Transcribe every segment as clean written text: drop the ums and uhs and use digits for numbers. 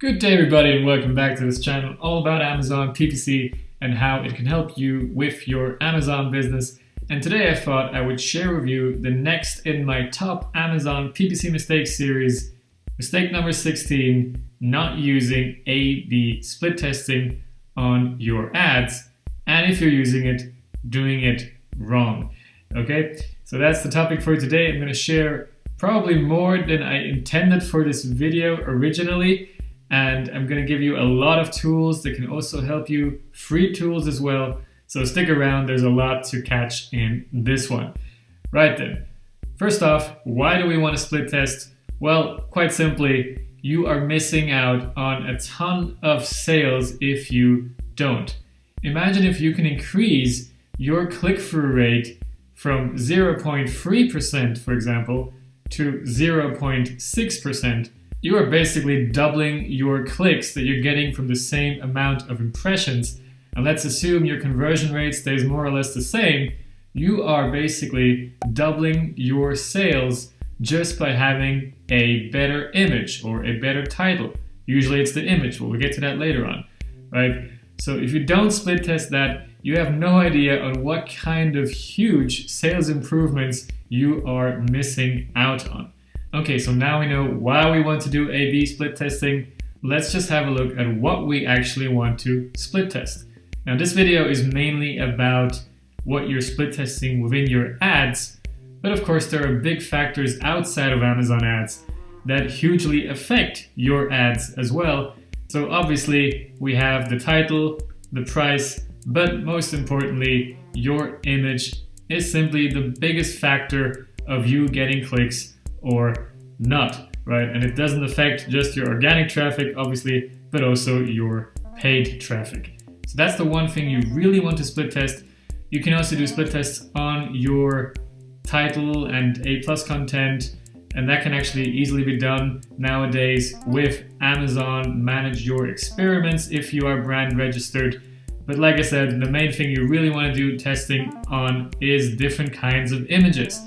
Good day everybody and welcome back to this channel all about Amazon PPC and how it can help you with your Amazon business. And today I thought I would share with you the next in my top Amazon PPC mistakes series. Mistake number 16, not using A/B split testing on your ads, and if you're using it, doing it wrong. Okay, so that's the topic for today. I'm going to share probably more than I intended for this video originally. And I'm going to give you a lot of tools that can also help you, free tools as well. So stick around, there's a lot to catch in this one. Right then, first off, why do we want to split test? Well, quite simply, you are missing out on a ton of sales if you don't. Imagine if you can increase your click-through rate from 0.3%, for example, to 0.6%. You are basically doubling your clicks that you're getting from the same amount of impressions. And let's assume your conversion rate stays more or less the same. You are basically doubling your sales just by having a better image or a better title. Usually it's the image, but we'll get to that later on, right? So if you don't split test that, you have no idea on what kind of huge sales improvements you are missing out on. Okay, so now we know why we want to do A/B split testing. Let's just have a look at what we actually want to split test. Now this video is mainly about what you're split testing within your ads, but of course there are big factors outside of Amazon ads that hugely affect your ads as well. So obviously we have the title, the price, but most importantly, your image is simply the biggest factor of you getting clicks or not, right? And it doesn't affect just your organic traffic, obviously, but also your paid traffic. So that's the one thing you really want to split test. You can also do split tests on your title and A+ content, and that can actually easily be done nowadays with Amazon Manage Your Experiments if you are brand registered. But like I said, the main thing you really want to do testing on is different kinds of images.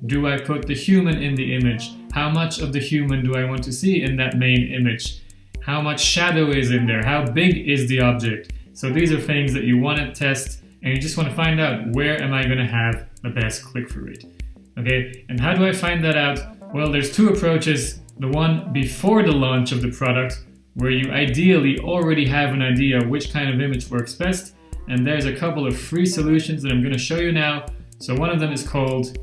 Do I put the human in the image? How much of the human do I want to see in that main image? How much shadow is in there? How big is the object? So these are things that you want to test, and you just want to find out, where am I going to have the best click-through rate? Okay, and how do I find that out? Well, there's two approaches. The one before the launch of the product, where you ideally already have an idea which kind of image works best, and there's a couple of free solutions that I'm going to show you now. So one of them is called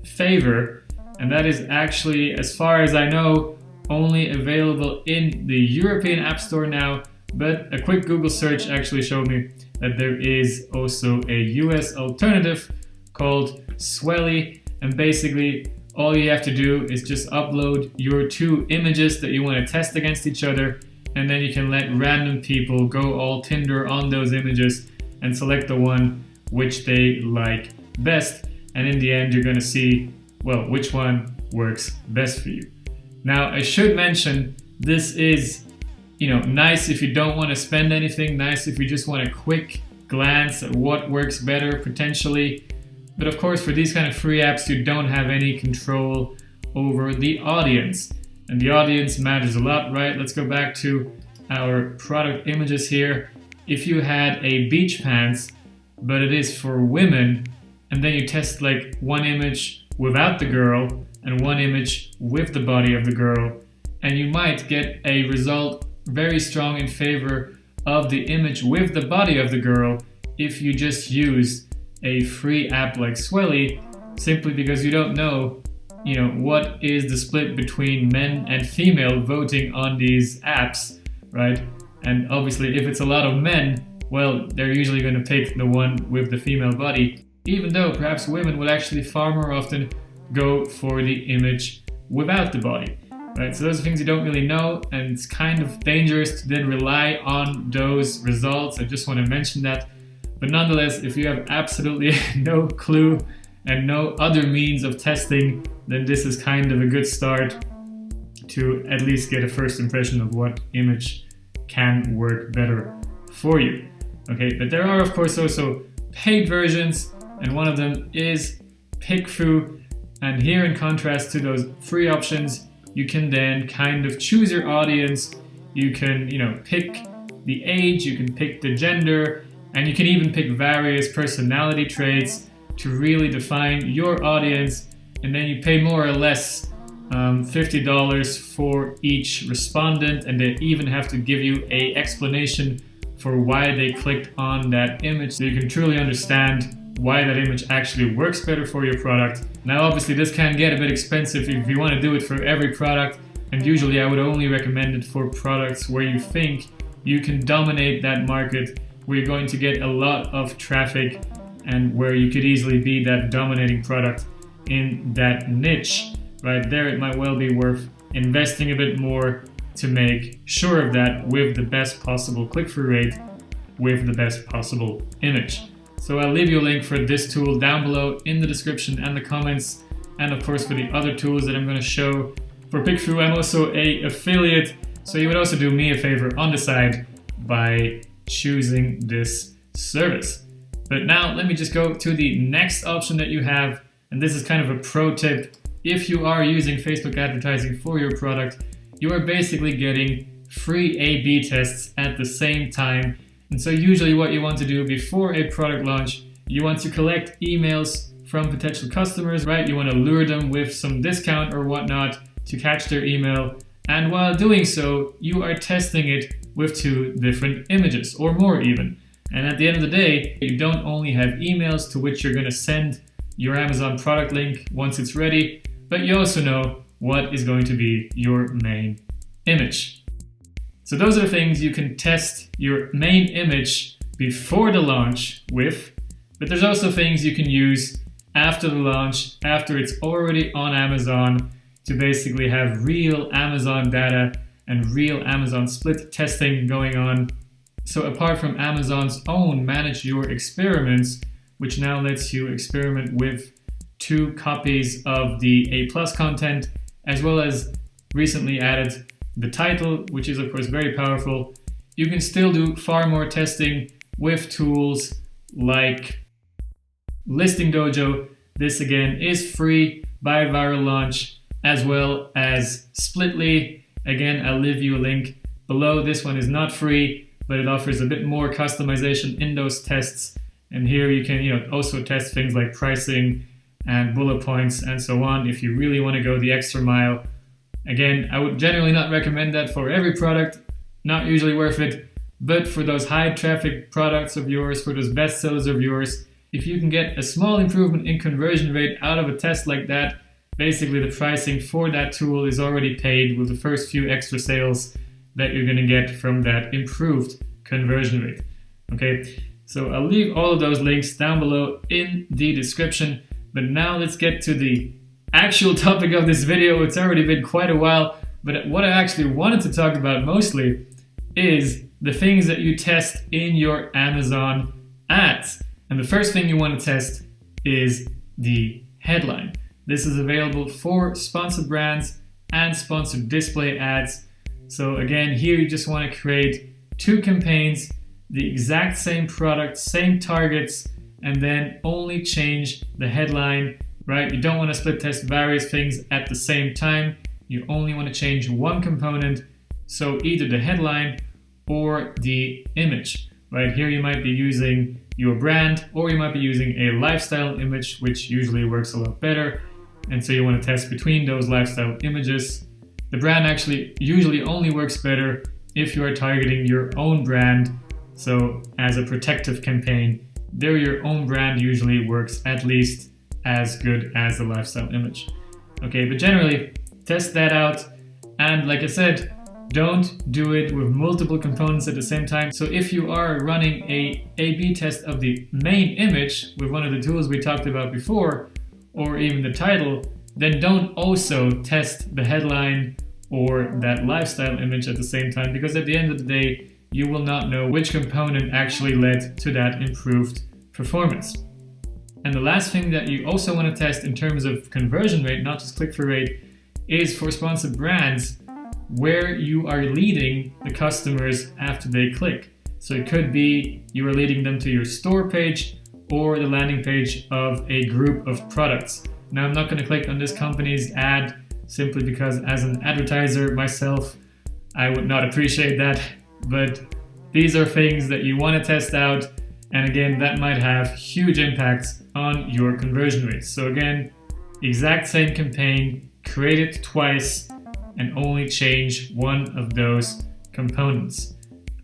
Faver, and that is actually, as far as I know, only available in the European App Store now, but a quick Google search actually showed me that there is also a US alternative called Swelly, and basically all you have to do is just upload your two images that you want to test against each other, and then you can let random people go all Tinder on those images and select the one which they like best. And in the end, you're going to see, well, which one works best for you. Now, I should mention, this is, nice if you don't want to spend anything, nice if you just want a quick glance at what works better potentially. But of course, for these kind of free apps, you don't have any control over the audience. And the audience matters a lot, right? Let's go back to our product images here. If you had a beach pants, but it is for women, and then you test like one image without the girl and one image with the body of the girl, and you might get a result very strong in favor of the image with the body of the girl if you just use a free app like Swelly, simply because you don't know, what is the split between men and female voting on these apps, right? And obviously if it's a lot of men, well, they're usually going to pick the one with the female body, even though perhaps women will actually far more often go for the image without the body, right? So those are things you don't really know, and it's kind of dangerous to then rely on those results. I just want to mention that. But nonetheless, if you have absolutely no clue and no other means of testing, then this is kind of a good start to at least get a first impression of what image can work better for you. Okay, but there are of course also paid versions, and one of them is PickFu. And here, in contrast to those free options, you can then kind of choose your audience You can, pick the age, you can pick the gender, and you can even pick various personality traits to really define your audience. And then you pay more or less $50 for each respondent, and they even have to give you an explanation for why they clicked on that image, so you can truly understand why that image actually works better for your product. Now obviously this can get a bit expensive if you want to do it for every product, and usually I would only recommend it for products where you think you can dominate that market, where you're going to get a lot of traffic and where you could easily be that dominating product in that niche. Right there, it might well be worth investing a bit more to make sure of that, with the best possible click-through rate, with the best possible image. So I'll leave you a link for this tool down below in the description and the comments, and of course for the other tools that I'm going to show. For PickFu, I'm also an affiliate, so you would also do me a favor on the side by choosing this service. But now let me just go to the next option that you have, and this is kind of a pro tip. If you are using Facebook advertising for your product, you are basically getting free A/B tests at the same time. And so usually what you want to do before a product launch, you want to collect emails from potential customers, right? You want to lure them with some discount or whatnot to catch their email. And while doing so, you are testing it with 2 different images or more even. And at the end of the day, you don't only have emails to which you're going to send your Amazon product link once it's ready, but you also know what is going to be your main image. So those are the things you can test your main image before the launch with, but there's also things you can use after the launch, after it's already on Amazon, to basically have real Amazon data and real Amazon split testing going on. So apart from Amazon's own manage your experiments, which now lets you experiment with 2 copies of the A+ content, as well as recently added the title, which is of course very powerful, you can still do far more testing with tools like Listing Dojo. This again is free by viral launch, as well as Splitly. Again, I'll leave you a link below. This one is not free, but it offers a bit more customization in those tests. And here you can also test things like pricing and bullet points and so on if you really want to go the extra mile. Again, I would generally not recommend that for every product, not usually worth it, but for those high traffic products of yours, for those best sellers of yours, if you can get a small improvement in conversion rate out of a test like that, basically the pricing for that tool is already paid with the first few extra sales that you're going to get from that improved conversion rate. Okay, so I'll leave all of those links down below in the description. But now let's get to the actual topic of this video. It's already been quite a while, but what I actually wanted to talk about mostly is the things that you test in your Amazon ads. And the first thing you want to test is the headline. This is available for sponsored brands and sponsored display ads. So again, here you just want to create 2 campaigns, the exact same product, same targets, and then only change the headline, right? You don't want to split test various things at the same time. You only want to change one component, so either the headline or the image, right? Here you might be using your brand, or you might be using a lifestyle image, which usually works a lot better. And so you want to test between those lifestyle images. The brand actually usually only works better if you are targeting your own brand. So as a protective campaign, there your own brand usually works at least as good as the lifestyle image. Okay, but generally test that out. And like I said, don't do it with multiple components at the same time. So if you are running a A/B test of the main image with one of the tools we talked about before, or even the title, then don't also test the headline or that lifestyle image at the same time, because at the end of the day, you will not know which component actually led to that improved performance. And the last thing that you also want to test in terms of conversion rate, not just click-through rate, is for sponsored brands where you are leading the customers after they click. So it could be you are leading them to your store page or the landing page of a group of products. Now I'm not going to click on this company's ad simply because as an advertiser myself, I would not appreciate that. But these are things that you want to test out. And again, that might have huge impacts on your conversion rates. So again, exact same campaign, create it twice, and only change one of those components.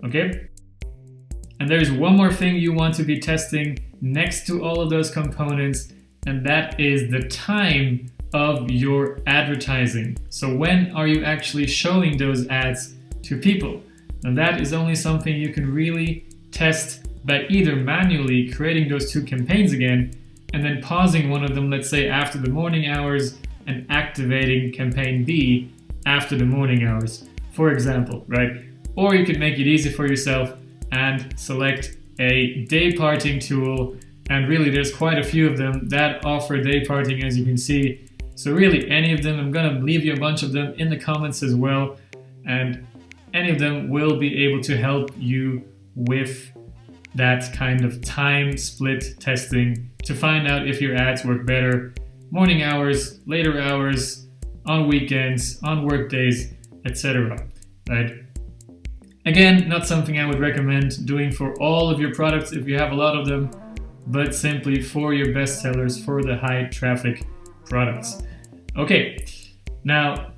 Okay? And there's one more thing you want to be testing next to all of those components, and that is the time of your advertising. So when are you actually showing those ads to people? And that is only something you can really test by either manually creating those two campaigns again and then pausing one of them, let's say after the morning hours, and activating campaign B after the morning hours, for example, right? Or you could make it easy for yourself and select a day parting tool. And really there's quite a few of them that offer day parting, as you can see. So really any of them, I'm gonna leave you a bunch of them in the comments as well. And any of them will be able to help you with that kind of time split testing to find out if your ads work better morning hours, later hours, on weekends, on work days, etc. Right? Again, not something I would recommend doing for all of your products if you have a lot of them, but simply for your best sellers, for the high traffic products. Okay, now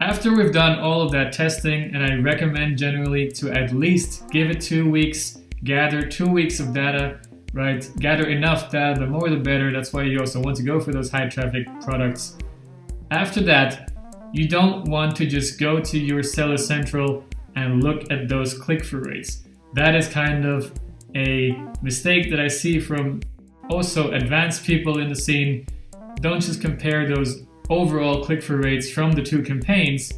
after we've done all of that testing, and I recommend generally to at least give it 2 weeks, gather 2 weeks of data, right? Gather enough data, the more the better. That's why you also want to go for those high traffic products. After that, you don't want to just go to your Seller Central and look at those click-through rates. That is kind of a mistake that I see from also advanced people in the scene. Don't just compare those overall click-through rates from the two campaigns,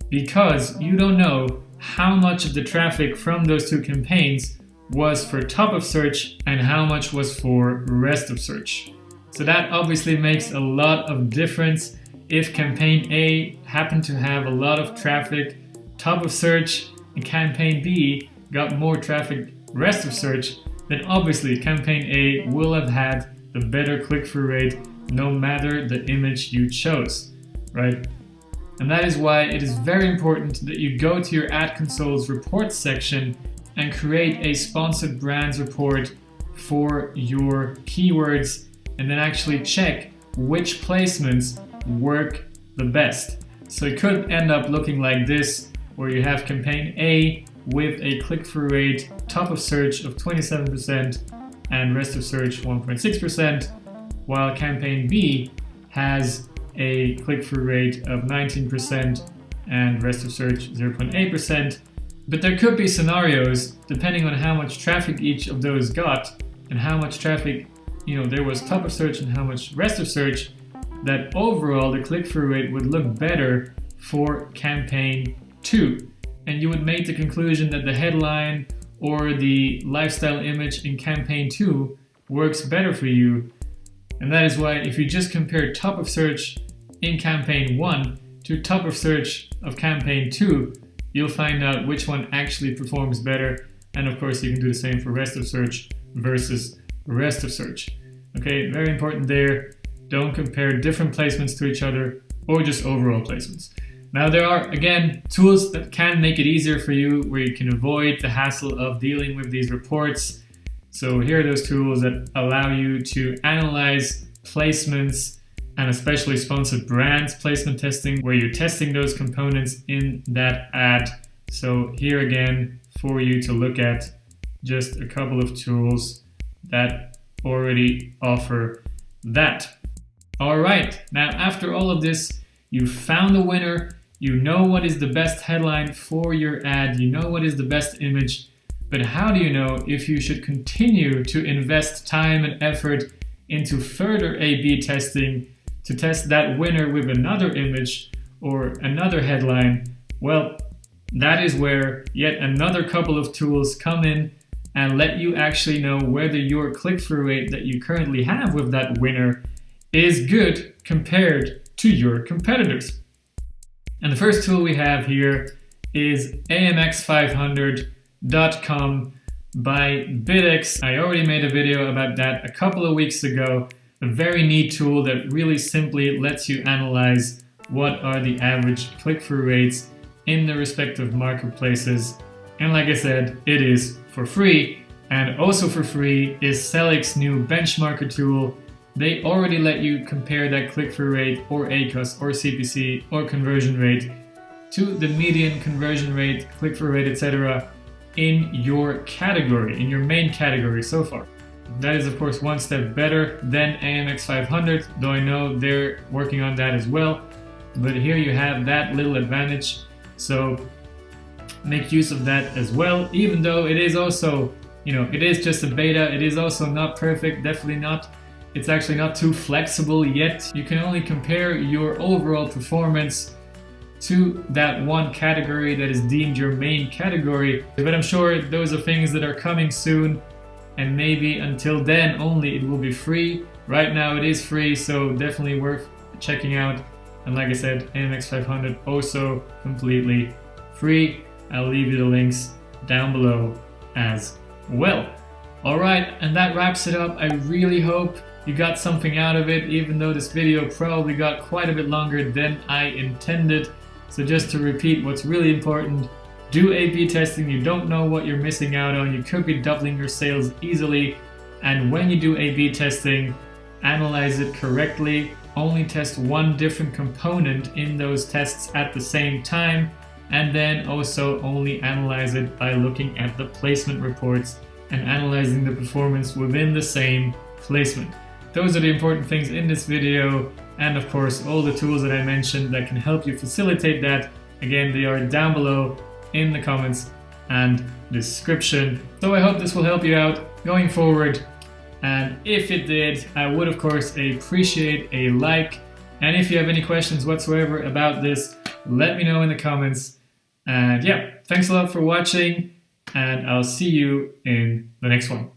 because you don't know how much of the traffic from those two campaigns was for top of search and how much was for rest of search. So that obviously makes a lot of difference. If campaign A happened to have a lot of traffic top of search and campaign B got more traffic rest of search, then obviously campaign A will have had the better click-through rate no matter the image you chose, right? And that is why it is very important that you go to your Ad Console's reports section and create a sponsored brands report for your keywords, and then actually check which placements work the best. So it could end up looking like this, where you have campaign A with a click-through rate top of search of 27% and rest of search 1.6%, while campaign B has a click-through rate of 19% and rest of search 0.8%. But there could be scenarios, depending on how much traffic each of those got and how much traffic there was top of search and how much rest of search, that overall the click-through rate would look better for campaign 2. And you would make the conclusion that the headline or the lifestyle image in campaign 2 works better for you. And that is why if you just compare top of search in campaign 1 to top of search of campaign 2, you'll find out which one actually performs better. And of course you can do the same for rest of search versus rest of search. Okay, very important there. Don't compare different placements to each other or just overall placements. Now there are, again, tools that can make it easier for you, where you can avoid the hassle of dealing with these reports. So here are those tools that allow you to analyze placements, and especially sponsored brands placement testing, where you're testing those components in that ad. So here again, for you to look at just a couple of tools that already offer that. All right, now after all of this, you've found a winner, you know what is the best headline for your ad, you know what is the best image, but how do you know if you should continue to invest time and effort into further A/B testing to test that winner with another image or another headline? Well, that is where yet another couple of tools come in and let you actually know whether your click-through rate that you currently have with that winner is good compared to your competitors. And the first tool we have here is amx500.com by BidX. I already made a video about that a couple of weeks ago. A very neat tool that really simply lets you analyze what are the average click-through rates in the respective marketplaces. And like I said, it is for free. And also for free is Sellics' new benchmarker tool. They already let you compare that click-through rate or ACoS or CPC or conversion rate to the median conversion rate, click-through rate, etc. in your category, in your main category so far. That is of course one step better than AMX 500, though I know they're working on that as well. But here you have that little advantage, so make use of that as well, even though it is also, it is just a beta, it is also not perfect, definitely not. It's actually not too flexible yet. You can only compare your overall performance to that one category that is deemed your main category. But I'm sure those are things that are coming soon, and maybe until then only it will be free. Right now it is free, so definitely worth checking out. And like I said, AMX 500 also completely free. I'll leave you the links down below as well. Alright, and that wraps it up. I really hope you got something out of it, even though this video probably got quite a bit longer than I intended. So just to repeat what's really important, do A/B testing. You don't know what you're missing out on. You could be doubling your sales easily. And when you do A/B testing, analyze it correctly. Only test one different component in those tests at the same time. And then also only analyze it by looking at the placement reports and analyzing the performance within the same placement. Those are the important things in this video. And of course, all the tools that I mentioned that can help you facilitate that, again, they are down below in the comments and description. So I hope this will help you out going forward. And if it did, I would of course appreciate a like. And if you have any questions whatsoever about this, let me know in the comments. And yeah, thanks a lot for watching, and I'll see you in the next one.